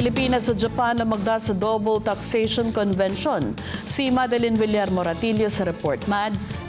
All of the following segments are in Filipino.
Pilipinas sa Japan na magda sa Double Taxation Convention. Si Madeline Villar Moratillo sa report. Mads?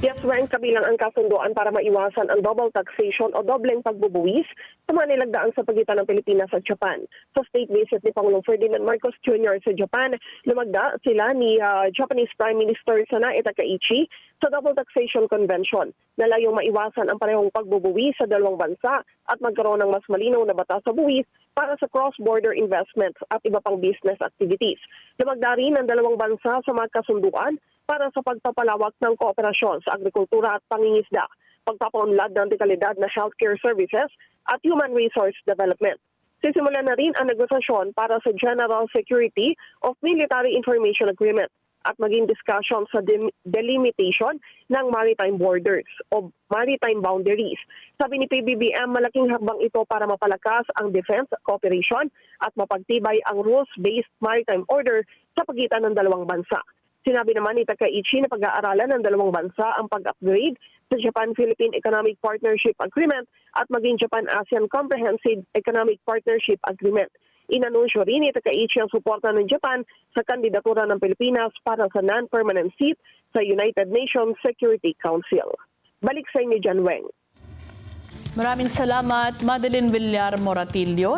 Yes, Weng, kabilang ang kasunduan para maiwasan ang double taxation o dobleng pagbubuwis sa mga nilagdaan sa pagitan ng Pilipinas at Japan. Sa state visit ni Pangulong Ferdinand Marcos Jr. sa Japan, lumagda sila ni Japanese Prime Minister Sanae Takaichi sa Double Taxation Convention na layong maiwasan ang parehong pagbubuwis sa dalawang bansa at magkaroon ng mas malinaw na batas sa buwis para sa cross-border investments at iba pang business activities. Lumagda rin ang dalawang bansa sa mga kasunduan para sa pagpapalawak ng kooperasyon sa agrikultura at pangingisda, pagpapaunlad ng dekalidad na healthcare services at human resource development. Sisimulan na rin ang negosasyon para sa General Security of Military Information Agreement at maging discussion sa delimitation ng maritime borders o maritime boundaries. Sabi ni PBBM, malaking hakbang ito para mapalakas ang defense cooperation at mapagtibay ang rules-based maritime order sa pagitan ng dalawang bansa. Sinabi naman ni Takaichi na pag-aaralan ng dalawang bansa ang pag-upgrade sa Japan-Philippine Economic Partnership Agreement at maging Japan-ASEAN Comprehensive Economic Partnership Agreement. Inanunsyo rin ni Takaichi ang suporta ng Japan sa kandidatura ng Pilipinas para sa non-permanent seat sa United Nations Security Council. Balik sa inyo, John Weng. Maraming salamat, Madeline Villar Moratillo.